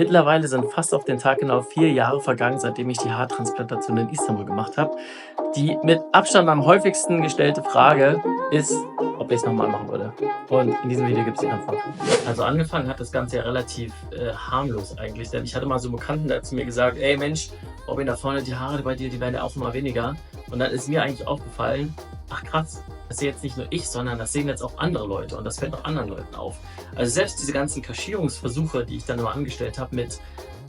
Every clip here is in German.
Mittlerweile sind fast auf den Tag genau 4 Jahre vergangen, seitdem ich die Haartransplantation in Istanbul gemacht habe. Die mit Abstand am häufigsten gestellte Frage ist, ob ich es nochmal machen würde. Und in diesem Video gibt es die Antwort. Also angefangen hat das Ganze ja relativ harmlos eigentlich, denn ich hatte mal so einen Bekannten, der hat zu mir gesagt, ey Mensch, Robin, da vorne die Haare bei dir, die werden ja auch immer weniger. Und dann ist mir eigentlich aufgefallen, ach krass, das sehe jetzt nicht nur ich, sondern das sehen jetzt auch andere Leute und das fällt auch anderen Leuten auf. Also selbst diese ganzen Kaschierungsversuche, die ich dann immer angestellt habe mit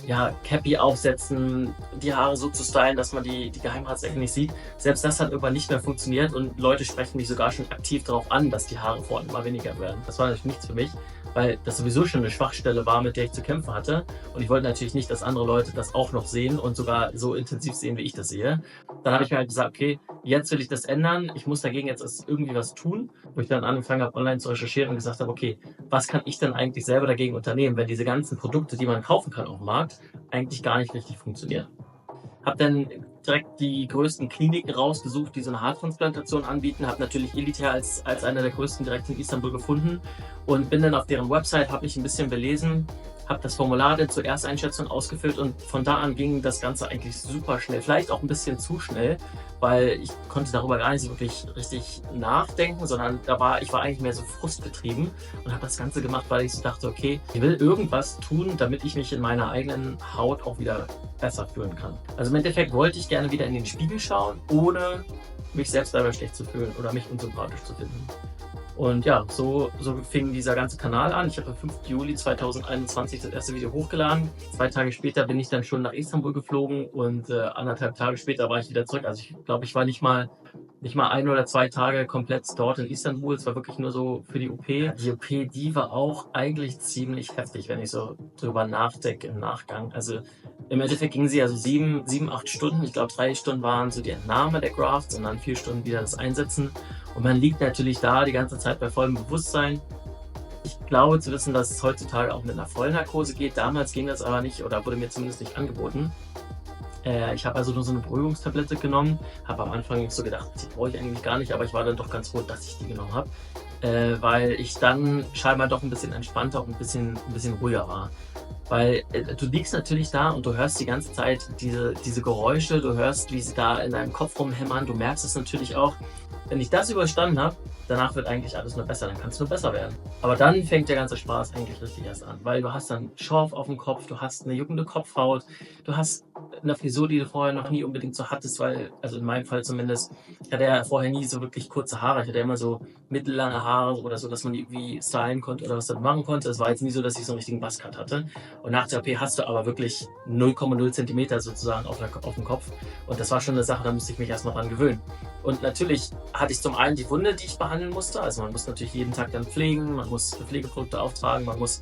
ja, Cappy aufsetzen, die Haare so zu stylen, dass man die Geheimratsecken nicht sieht, selbst das hat irgendwann nicht mehr funktioniert und Leute sprechen mich sogar schon aktiv darauf an, dass die Haare vorne immer weniger werden. Das war natürlich nichts für mich, weil das sowieso schon eine Schwachstelle war, mit der ich zu kämpfen hatte. Und ich wollte natürlich nicht, dass andere Leute das auch noch sehen und sogar so intensiv sehen, wie ich das sehe. Dann habe ich mir halt gesagt, okay, jetzt will ich das ändern. Ich muss dagegen jetzt irgendwie was tun, wo ich dann angefangen habe, online zu recherchieren und gesagt habe, okay, was kann ich denn eigentlich selber dagegen unternehmen, wenn diese ganzen Produkte, die man kaufen kann auf dem Markt, eigentlich gar nicht richtig funktionieren. Habe dann direkt die größten Kliniken rausgesucht, die so eine Haartransplantation anbieten. Habe natürlich Elite als einer der größten direkt in Istanbul gefunden und bin dann auf deren Website, habe mich ein bisschen belesen, habe das Formular dann zur Ersteinschätzung ausgefüllt und von da an ging das Ganze eigentlich super schnell. Vielleicht auch ein bisschen zu schnell, weil ich konnte darüber gar nicht so wirklich richtig nachdenken, sondern ich war eigentlich mehr so frustgetrieben und habe das Ganze gemacht, weil ich so dachte, okay, ich will irgendwas tun, damit ich mich in meiner eigenen Haut auch wieder besser fühlen kann. Also im Endeffekt wollte ich gerne wieder in den Spiegel schauen, ohne mich selbst dabei schlecht zu fühlen oder mich unsympathisch zu finden. Und ja, so fing dieser ganze Kanal an. Ich habe am 5. Juli 2021 das erste Video hochgeladen. 2 Tage später bin ich dann schon nach Istanbul geflogen und 1,5 Tage später war ich wieder zurück. Also ich glaube, ich war nicht mal 1 oder 2 Tage komplett dort in Istanbul. Es war wirklich nur so für die OP. Die OP, die war auch eigentlich ziemlich heftig, wenn ich so drüber nachdenke im Nachgang. Also im Endeffekt ging sie also 8 Stunden. Ich glaube, 3 Stunden waren so die Entnahme der Grafts und dann 4 Stunden wieder das Einsetzen. Und man liegt natürlich da die ganze Zeit bei vollem Bewusstsein. Ich glaube zu wissen, dass es heutzutage auch mit einer Vollnarkose geht. Damals ging das aber nicht oder wurde mir zumindest nicht angeboten. Ich habe also nur so eine Beruhigungstablette genommen, habe am Anfang so gedacht, die brauche ich eigentlich gar nicht, aber ich war dann doch ganz froh, dass ich die genommen habe, weil ich dann scheinbar doch ein bisschen entspannter und ein bisschen ruhiger war. Weil du liegst natürlich da und du hörst die ganze Zeit diese Geräusche, du hörst, wie sie da in deinem Kopf rumhämmern, du merkst es natürlich auch. Wenn ich das überstanden habe, danach wird eigentlich alles nur besser, dann kann es nur besser werden. Aber dann fängt der ganze Spaß eigentlich richtig erst an, weil du hast dann Schorf auf dem Kopf, du hast eine juckende Kopfhaut, du hast eine Frisur, die du vorher noch nie unbedingt so hattest, weil, also in meinem Fall zumindest, ich hatte ja vorher nie so wirklich kurze Haare, ich hatte ja immer so mittellange Haare oder so, dass man die irgendwie stylen konnte oder was damit machen konnte. Es war jetzt nie so, dass ich so einen richtigen Buzzcut hatte. Und nach der OP hast du aber wirklich 0,0 Zentimeter sozusagen auf dem Kopf. Und das war schon eine Sache, da musste ich mich erstmal dran gewöhnen. Und natürlich hatte ich zum einen die Wunde, die ich behandeln musste. Also man muss natürlich jeden Tag dann pflegen, man muss Pflegeprodukte auftragen, man muss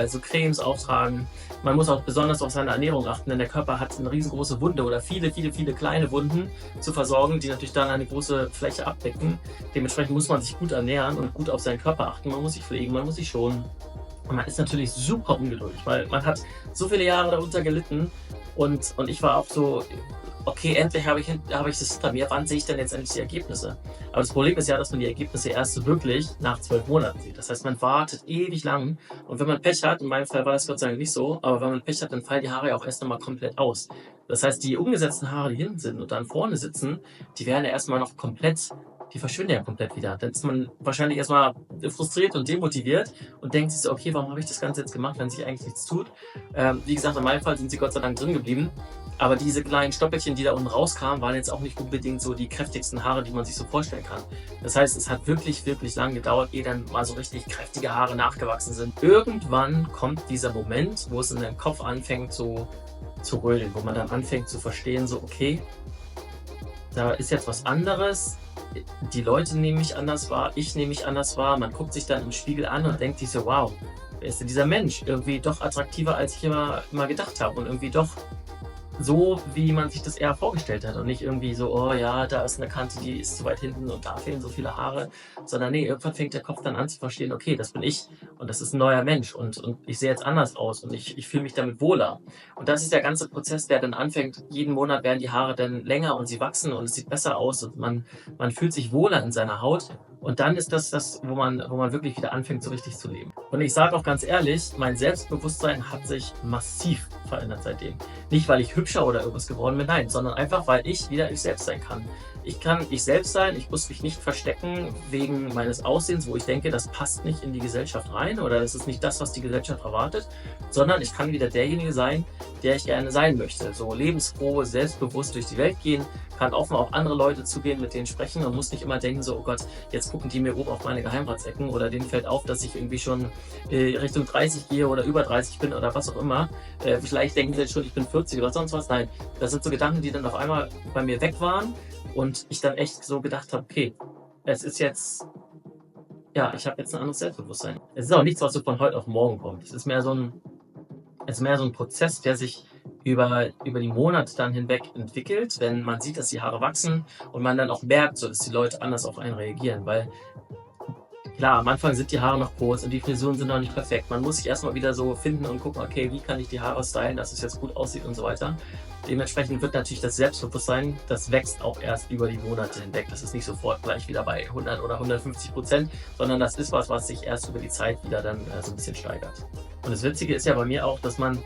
so Cremes auftragen. Man muss auch besonders auf seine Ernährung achten, denn der Körper hat eine riesengroße Wunde oder viele kleine Wunden zu versorgen, die natürlich dann eine große Fläche abdecken. Dementsprechend muss man sich gut ernähren und gut auf seinen Körper achten. Man muss sich pflegen, man muss sich schonen. Und man ist natürlich super ungeduldig, weil man hat so viele Jahre darunter gelitten und ich war auch so, okay, endlich habe ich das hinter mir, wann sehe ich denn jetzt endlich die Ergebnisse? Aber das Problem ist ja, dass man die Ergebnisse erst so wirklich nach 12 Monaten sieht. Das heißt, man wartet ewig lang und wenn man Pech hat, in meinem Fall war das Gott sei Dank nicht so, aber wenn man Pech hat, dann fallen die Haare ja auch erst nochmal komplett aus. Das heißt, die umgesetzten Haare, die hinten sind und dann vorne sitzen, die werden ja erstmal noch komplett, die verschwinden ja komplett wieder. Dann ist man wahrscheinlich erstmal frustriert und demotiviert und denkt sich so, okay, warum habe ich das Ganze jetzt gemacht, wenn sich eigentlich nichts tut? Wie gesagt, in meinem Fall sind sie Gott sei Dank drin geblieben. Aber diese kleinen Stoppelchen, die da unten rauskamen, waren jetzt auch nicht unbedingt so die kräftigsten Haare, die man sich so vorstellen kann. Das heißt, es hat wirklich lang gedauert, ehe dann mal so richtig kräftige Haare nachgewachsen sind. Irgendwann kommt dieser Moment, wo es in deinem Kopf anfängt so zu rödeln, wo man dann anfängt zu verstehen, so okay, da ist jetzt was anderes. Die Leute nehmen mich anders wahr, ich nehme mich anders wahr. Man guckt sich dann im Spiegel an und denkt sich so, wow, wer ist denn dieser Mensch? Irgendwie doch attraktiver, als ich immer gedacht habe und irgendwie doch so, wie man sich das eher vorgestellt hat und nicht irgendwie so, oh ja, da ist eine Kante, die ist zu weit hinten und da fehlen so viele Haare, sondern nee, irgendwann fängt der Kopf dann an zu verstehen, okay, das bin ich und das ist ein neuer Mensch und ich sehe jetzt anders aus und ich fühle mich damit wohler. Und das ist der ganze Prozess, der dann anfängt, jeden Monat werden die Haare dann länger und sie wachsen und es sieht besser aus und man fühlt sich wohler in seiner Haut. Und dann ist das, wo man wirklich wieder anfängt, so richtig zu leben. Und ich sage auch ganz ehrlich, mein Selbstbewusstsein hat sich massiv verändert seitdem. Nicht, weil ich hübscher oder irgendwas geworden bin, nein, sondern einfach, weil ich wieder ich selbst sein kann. Ich kann ich selbst sein, ich muss mich nicht verstecken wegen meines Aussehens, wo ich denke, das passt nicht in die Gesellschaft rein oder das ist nicht das, was die Gesellschaft erwartet, sondern ich kann wieder derjenige sein, der ich gerne sein möchte. So lebensfroh, selbstbewusst durch die Welt gehen, kann offen auf andere Leute zugehen, mit denen sprechen und muss nicht immer denken, so, oh Gott, jetzt gucken die mir oben auf meine Geheimratsecken oder denen fällt auf, dass ich irgendwie schon Richtung 30 gehe oder über 30 bin oder was auch immer. Vielleicht denken sie jetzt schon, ich bin 40 oder sonst was. Nein, das sind so Gedanken, die dann auf einmal bei mir weg waren und ich dann echt so gedacht habe, okay, es ist jetzt, ja, ich habe jetzt ein anderes Selbstbewusstsein. Es ist auch nichts, was so von heute auf morgen kommt. Es ist mehr so ein Prozess, der sich über die Monate dann hinweg entwickelt, wenn man sieht, dass die Haare wachsen und man dann auch merkt, so, dass die Leute anders auf einen reagieren, weil klar, am Anfang sind die Haare noch kurz und die Frisuren sind noch nicht perfekt. Man muss sich erstmal wieder so finden und gucken, okay, wie kann ich die Haare stylen, dass es jetzt gut aussieht und so weiter. Dementsprechend wird natürlich das Selbstbewusstsein, das wächst auch erst über die Monate hinweg. Das ist nicht sofort gleich wieder bei 100 oder 150%, sondern das ist was sich erst über die Zeit wieder dann so ein bisschen steigert. Und das Witzige ist ja bei mir auch, dass man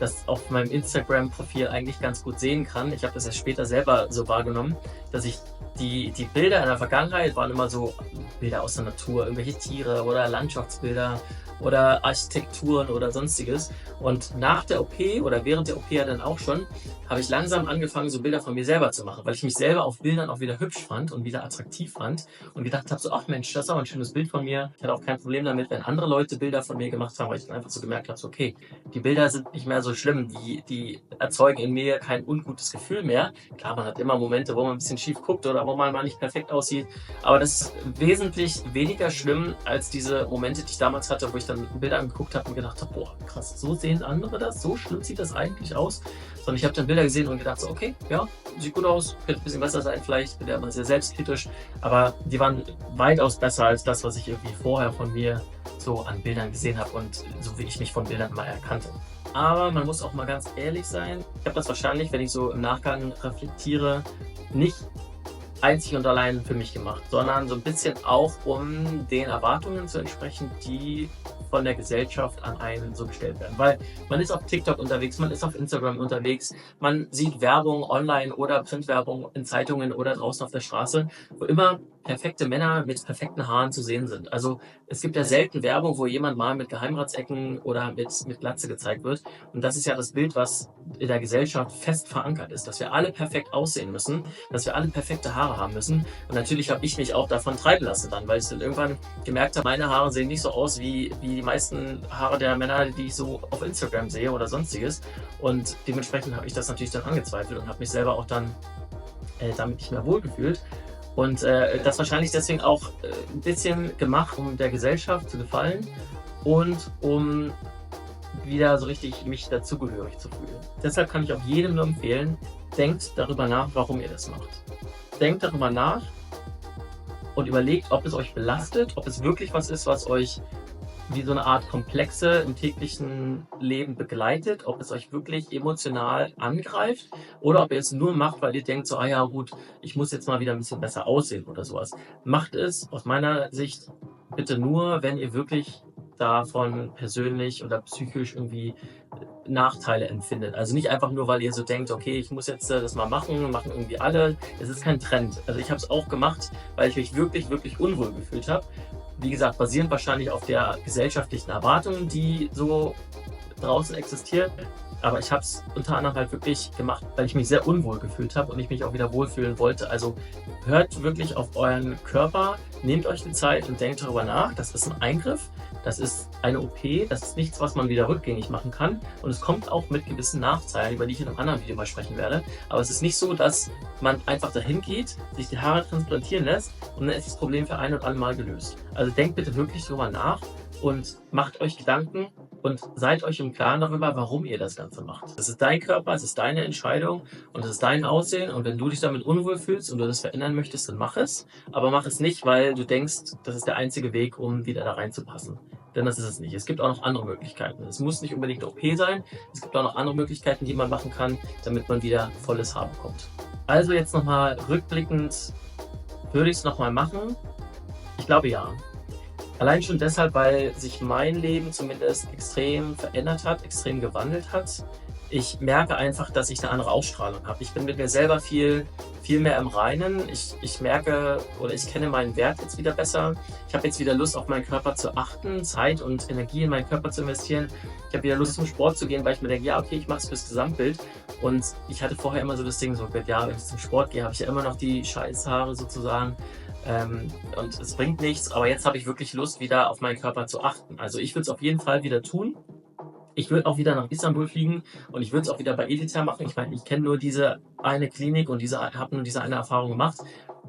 das auf meinem Instagram-Profil eigentlich ganz gut sehen kann. Ich habe das erst später selber so wahrgenommen, dass ich die Bilder in der Vergangenheit waren immer so Bilder aus der Natur, irgendwelche Tiere oder Landschaftsbilder oder Architekturen oder sonstiges. Und nach der OP oder während der OP ja dann auch schon, habe ich langsam angefangen, so Bilder von mir selber zu machen, weil ich mich selber auf Bildern auch wieder hübsch fand und wieder attraktiv fand und gedacht habe, so, ach Mensch, das ist auch ein schönes Bild von mir. Ich hatte auch kein Problem damit, wenn andere Leute Bilder von mir gemacht haben, weil ich dann einfach so gemerkt habe, so, okay, die Bilder sind nicht mehr so schlimm, die erzeugen in mir kein ungutes Gefühl mehr. Klar, man hat immer Momente, wo man ein bisschen schief guckt oder wo man mal nicht perfekt aussieht, aber das ist wesentlich weniger schlimm als diese Momente, die ich damals hatte, wo ich dann Bilder angeguckt habe und gedacht habe, boah, krass, so sehen andere das, so schlimm sieht das eigentlich aus. Sondern ich habe dann Bilder gesehen und gedacht, so, okay, ja, sieht gut aus, könnte ein bisschen besser sein vielleicht, bin ja immer sehr selbstkritisch, aber die waren weitaus besser als das, was ich irgendwie vorher von mir so an Bildern gesehen habe und so wie ich mich von Bildern immer erkannte. Aber man muss auch mal ganz ehrlich sein, ich habe das wahrscheinlich, wenn ich so im Nachgang reflektiere, nicht einzig und allein für mich gemacht, sondern so ein bisschen auch, um den Erwartungen zu entsprechen, die von der Gesellschaft an einen so gestellt werden. Weil man ist auf TikTok unterwegs, man ist auf Instagram unterwegs, man sieht Werbung online oder Printwerbung in Zeitungen oder draußen auf der Straße, wo immer perfekte Männer mit perfekten Haaren zu sehen sind. Also es gibt ja selten Werbung, wo jemand mal mit Geheimratsecken oder mit Glatze gezeigt wird. Und das ist ja das Bild, was in der Gesellschaft fest verankert ist, dass wir alle perfekt aussehen müssen, dass wir alle perfekte Haare haben müssen. Und natürlich habe ich mich auch davon treiben lassen dann, weil ich dann irgendwann gemerkt habe, meine Haare sehen nicht so aus wie die meisten Haare der Männer, die ich so auf Instagram sehe oder sonstiges. Und dementsprechend habe ich das natürlich dann angezweifelt und habe mich selber auch dann damit nicht mehr wohlgefühlt. Und das wahrscheinlich deswegen auch ein bisschen gemacht, um der Gesellschaft zu gefallen und um wieder so richtig mich dazugehörig zu fühlen. Deshalb kann ich auch jedem nur empfehlen, denkt darüber nach, warum ihr das macht. Denkt darüber nach und überlegt, ob es euch belastet, ob es wirklich was ist, was euch wie so eine Art Komplexe im täglichen Leben begleitet, ob es euch wirklich emotional angreift oder ob ihr es nur macht, weil ihr denkt so, ah ja gut, ich muss jetzt mal wieder ein bisschen besser aussehen oder sowas. Macht es aus meiner Sicht bitte nur, wenn ihr wirklich davon persönlich oder psychisch irgendwie Nachteile empfindet. Also nicht einfach nur, weil ihr so denkt, okay, ich muss jetzt das mal machen irgendwie alle. Es ist kein Trend. Also ich habe es auch gemacht, weil ich mich wirklich, wirklich unwohl gefühlt habe. Wie gesagt, basierend wahrscheinlich auf der gesellschaftlichen Erwartung, die so draußen existiert. Aber ich habe es unter anderem halt wirklich gemacht, weil ich mich sehr unwohl gefühlt habe und ich mich auch wieder wohlfühlen wollte. Also hört wirklich auf euren Körper, nehmt euch die Zeit und denkt darüber nach. Das ist ein Eingriff, das ist eine OP, das ist nichts, was man wieder rückgängig machen kann. Und es kommt auch mit gewissen Nachteilen, über die ich in einem anderen Video mal sprechen werde. Aber es ist nicht so, dass man einfach dahin geht, sich die Haare transplantieren lässt und dann ist das Problem für ein und alle Mal gelöst. Also denkt bitte wirklich darüber nach und macht euch Gedanken und seid euch im Klaren darüber, warum ihr das Ganze macht. Das ist dein Körper, es ist deine Entscheidung und es ist dein Aussehen. Und wenn du dich damit unwohl fühlst und du das verändern möchtest, dann mach es. Aber mach es nicht, weil du denkst, das ist der einzige Weg, um wieder da reinzupassen. Denn das ist es nicht. Es gibt auch noch andere Möglichkeiten. Es muss nicht unbedingt eine OP sein. Es gibt auch noch andere Möglichkeiten, die man machen kann, damit man wieder volles Haar bekommt. Also jetzt nochmal rückblickend würde ich es nochmal machen. Ich glaube ja. Allein schon deshalb, weil sich mein Leben zumindest extrem verändert hat, extrem gewandelt hat. Ich merke einfach, dass ich 'ne andere Ausstrahlung habe. Ich bin mit mir selber viel mehr im Reinen. Ich merke oder ich kenne meinen Wert jetzt wieder besser. Ich habe jetzt wieder Lust, auf meinen Körper zu achten, Zeit und Energie in meinen Körper zu investieren. Ich habe wieder Lust, zum Sport zu gehen, weil ich mir denke: „Ja, okay, ich mache es fürs Gesamtbild.“ Und ich hatte vorher immer so das Ding so: „Gott, ja, wenn ich zum Sport gehe, habe ich ja immer noch die Scheißhaare sozusagen, und es bringt nichts.“ Aber jetzt habe ich wirklich Lust, wieder auf meinen Körper zu achten. Also, ich würde es auf jeden Fall wieder tun. Ich würde auch wieder nach Istanbul fliegen und ich würde es auch wieder bei Edeka machen. Ich meine, ich kenne nur diese eine Klinik und habe nur diese eine Erfahrung gemacht,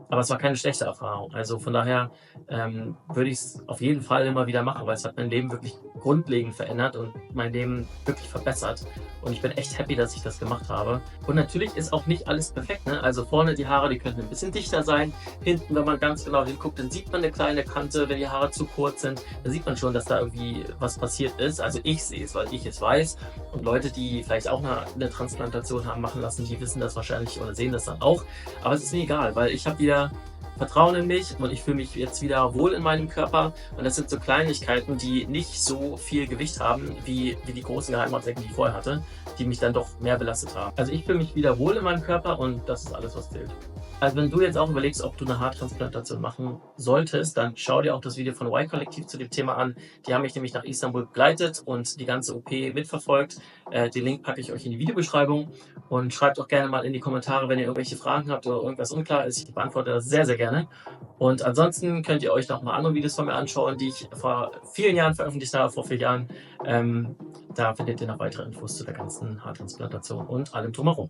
aber es war keine schlechte Erfahrung. Also von daher würde ich es auf jeden Fall immer wieder machen, weil es hat mein Leben wirklich grundlegend verändert und mein Leben wirklich verbessert. Und ich bin echt happy, dass ich das gemacht habe. Und natürlich ist auch nicht alles perfekt. Ne? Also vorne die Haare, die könnten ein bisschen dichter sein. Hinten, wenn man ganz genau hinguckt, dann sieht man eine kleine Kante. Wenn die Haare zu kurz sind, dann sieht man schon, dass da irgendwie was passiert ist. Also ich sehe es, weil ich es weiß. Und Leute, die vielleicht auch eine Transplantation haben machen lassen, die wissen das wahrscheinlich oder sehen das dann auch. Aber es ist mir egal, weil ich habe wieder Vertrauen in mich und ich fühle mich jetzt wieder wohl in meinem Körper. Und das sind so Kleinigkeiten, die nicht so viel Gewicht haben wie die großen Geheimratsecken, die ich vorher hatte, die mich dann doch mehr belastet haben. Also ich fühle mich wieder wohl in meinem Körper und das ist alles, was zählt. Also wenn du jetzt auch überlegst, ob du eine Haartransplantation machen solltest, dann schau dir auch das Video von Y-Kollektiv zu dem Thema an. Die haben mich nämlich nach Istanbul begleitet und die ganze OP mitverfolgt. Den Link packe ich euch in die Videobeschreibung und schreibt auch gerne mal in die Kommentare, wenn ihr irgendwelche Fragen habt oder irgendwas unklar ist. Ich beantworte das sehr, sehr gerne. Und ansonsten könnt ihr euch noch mal andere Videos von mir anschauen, die ich vor vielen Jahren veröffentlicht habe, vor 4 Jahren. Da findet ihr noch weitere Infos zu der ganzen Haartransplantation und allem drumherum.